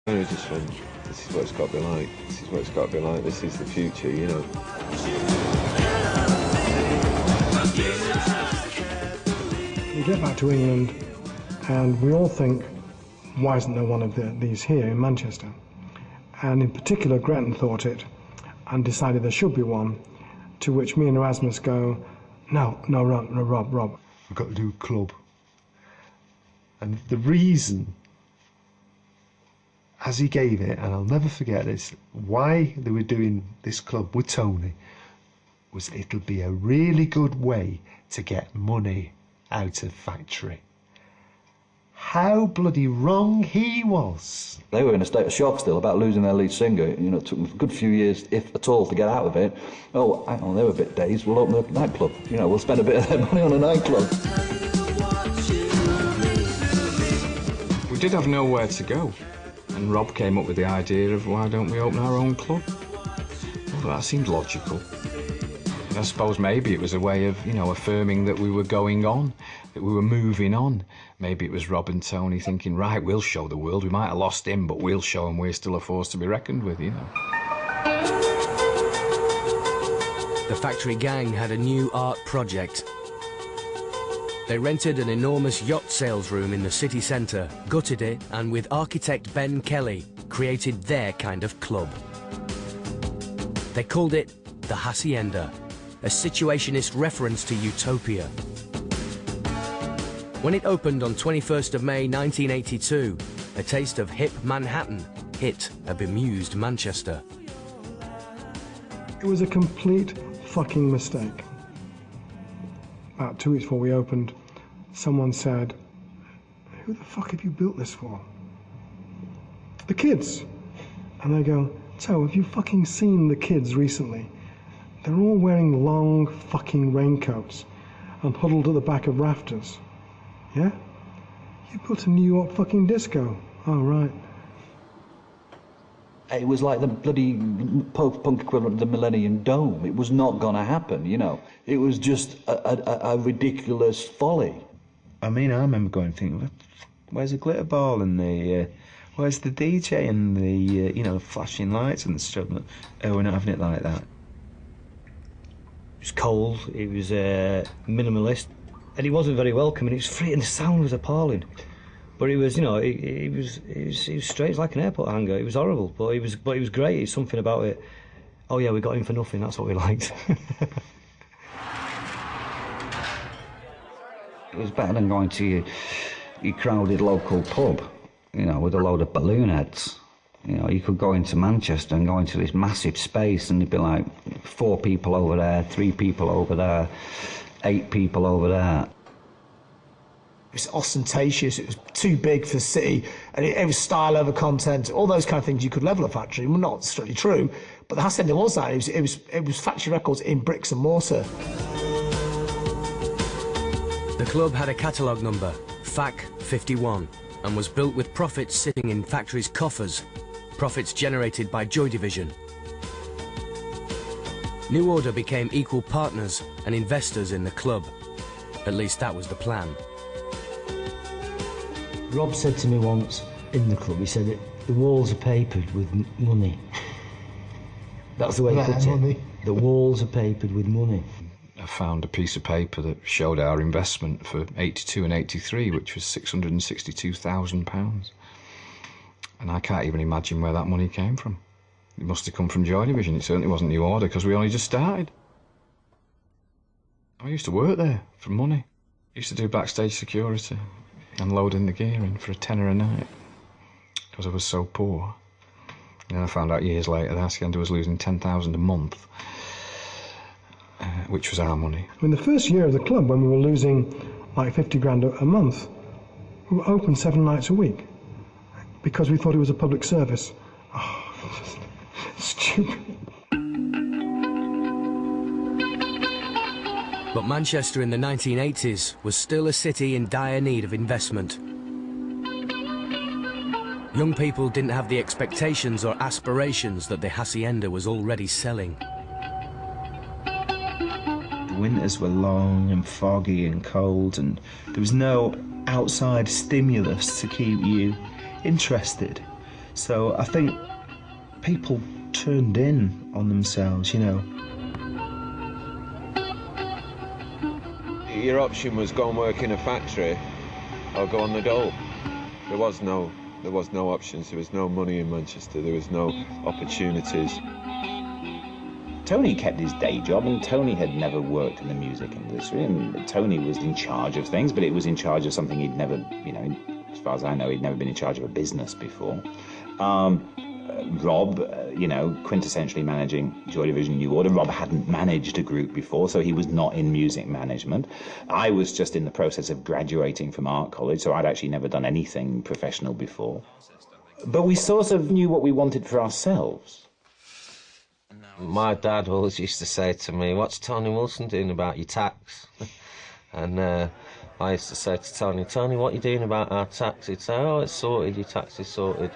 I just went, this is what it's got to be like. This is what it's got to be like. This is the future, you know. We get back to England and we all think, why isn't there one of these here in Manchester? And in particular, Gretton thought it and decided there should be one, to which me and Erasmus go, no, Rob. We've got to do a club. And the reason, as he gave it, and I'll never forget this, why they were doing this club with Tony, was it'll be a really good way to get money out of factory. How bloody wrong he was. They were in a state of shock still about losing their lead singer. You know, it took them a good few years, if at all, to get out of it. Oh, hang on, they were a bit dazed. We'll open a nightclub. You know, we'll spend a bit of their money on a nightclub. We did have nowhere to go. And Rob came up with the idea of, why don't we open our own club? Well, that seemed logical. And I suppose maybe it was a way of, you know, affirming that we were going on, that we were moving on. Maybe it was Rob and Tony thinking, right, we'll show the world. We might have lost him, but we'll show him we're still a force to be reckoned with, you know. The Factory Gang had a new art project. They rented an enormous yacht sales room in the city centre, gutted it, and with architect Ben Kelly, created their kind of club. They called it the Hacienda, a situationist reference to utopia. When it opened on 21st of May 1982, a taste of hip Manhattan hit a bemused Manchester. It was a complete fucking mistake. About 2 weeks before we opened, someone said, who the fuck have you built this for? The kids. And they go, so have you fucking seen the kids recently? They're all wearing long fucking raincoats and huddled at the back of rafters. Yeah? You built a New York fucking disco. Oh, right. It was like the bloody post-punk equivalent of the Millennium Dome. It was not going to happen, you know. It was just a ridiculous folly. I mean, I remember going and thinking, where's the glitter ball and the, where's the DJ and the, you know, flashing lights and stuff? Oh, we're not having it like that. It was cold, it was minimalist, and it wasn't very welcoming. It was free and the sound was appalling. But it was, you know, it was straight. It's like an airport hangar. It was horrible, but it was great. It's something about it. Oh yeah, we got in for nothing. That's what we liked. It was better than going to your crowded local pub, you know, with a load of balloon heads. You know, you could go into Manchester and go into this massive space, and there'd be like 4 people over there, 3 people over there, 8 people over there. It was ostentatious, it was too big for the city, and it was style over content, all those kind of things you could level a factory. Well, not strictly true, but the Hacienda was that. It was factory records in bricks and mortar. The club had a catalogue number, FAC 51, and was built with profits sitting in factories' coffers, profits generated by Joy Division. New Order became equal partners and investors in the club. At least that was the plan. Rob said to me once in the club, he said that the walls are papered with money. That's the way he put it. The walls are papered with money. I found a piece of paper that showed our investment for 82 and 83, which was £662,000. And I can't even imagine where that money came from. It must have come from Joy Division. It certainly wasn't New Order, because we only just started. I used to work there for money. I used to do backstage security and loading the gear in for a tenner a night, because I was so poor. And then I found out years later that Hacienda was losing £10,000 a month, which was our money. In the first year of the club, when we were losing like 50 grand a month, we were open 7 nights a week because we thought it was a public service. Oh, it's just stupid. But Manchester in the 1980s was still a city in dire need of investment. Young people didn't have the expectations or aspirations that the Hacienda was already selling. The winters were long and foggy and cold, and there was no outside stimulus to keep you interested. So I think people turned in on themselves, you know. Your option was go and work in a factory or go on the dole. There was no options. There was no money in Manchester. There was no opportunities. Tony kept his day job, and Tony had never worked in the music industry, and Tony was in charge of things, but it was in charge of something he'd never, you know, as far as I know, he'd never been in charge of a business before. Rob, you know, quintessentially managing Joy Division New Order. Rob hadn't managed a group before, so he was not in music management. I was just in the process of graduating from art college, so I'd actually never done anything professional before. But we sort of knew what we wanted for ourselves. My dad always used to say to me, "What's Tony Wilson doing about your tax?" And I used to say to Tony, "Tony, what are you doing about our tax?" He'd say, "Oh, it's sorted, your tax is sorted."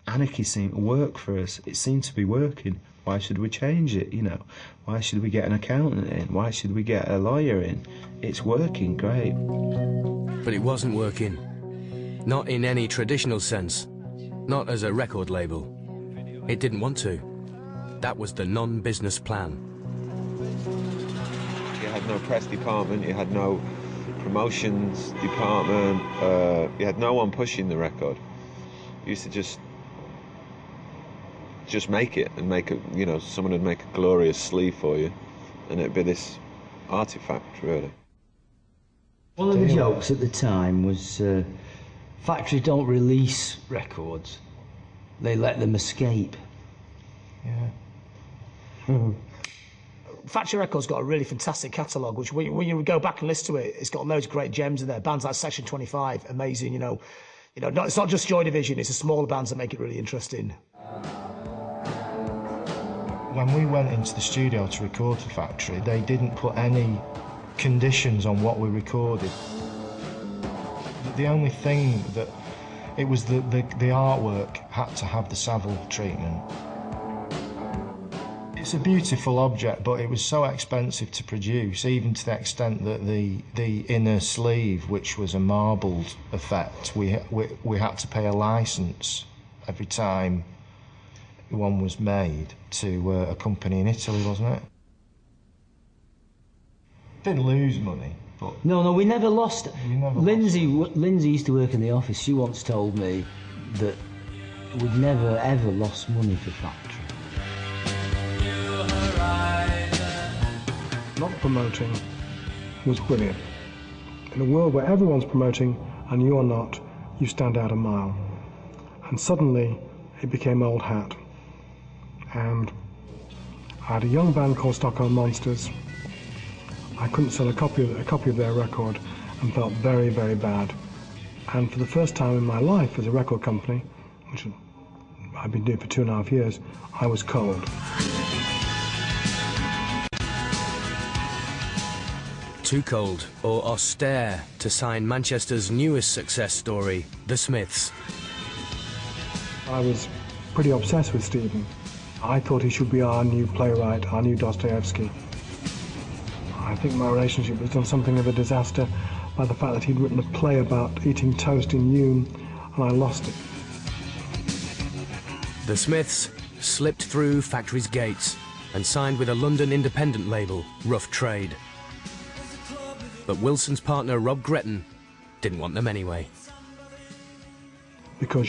Anarchy seemed to work for us. It seemed to be working. Why should we change it, you know? Why should we get an accountant in? Why should we get a lawyer in? It's working great. But it wasn't working. Not in any traditional sense. Not as a record label. It didn't want to. That was the non-business plan. You had no press department, you had no promotions department, you had no one pushing the record. You used to just make it and make it, you know, someone would make a glorious sleeve for you and it'd be this artifact, really. One of the jokes at the time was factories don't release records, they let them escape. Yeah. Factory Records got a really fantastic catalogue, which when you go back and listen to it, it's got loads of great gems in there. Bands like Section 25, amazing, you know, it's not just Joy Division, it's the smaller bands that make it really interesting. When we went into the studio to record for Factory, they didn't put any conditions on what we recorded. The only thing that, it was the artwork had to have the Savile treatment. It's a beautiful object, but it was so expensive to produce, even to the extent that the inner sleeve, which was a marbled effect, we had to pay a licence every time one was made to a company in Italy, wasn't it? Didn't lose money, but... No, we never lost. Lindsay used to work in the office. She once told me that we'd never ever lost money for Factory. Not promoting was brilliant. In a world where everyone's promoting and you're not, you stand out a mile. And suddenly it became old hat. And I had a young band called Stockholm Monsters. I couldn't sell a copy of their record and felt very, very bad. And for the first time in my life as a record company, which I've been doing for 2.5 years, I was cold. Too cold or austere to sign Manchester's newest success story, The Smiths. I was pretty obsessed with Stephen. I thought he should be our new playwright, our new Dostoevsky. I think my relationship was done something of a disaster by the fact that he'd written a play about eating toast in Yoon, and I lost it. The Smiths slipped through Factory's gates and signed with a London independent label, Rough Trade. But Wilson's partner, Rob Gretton, didn't want them anyway. Because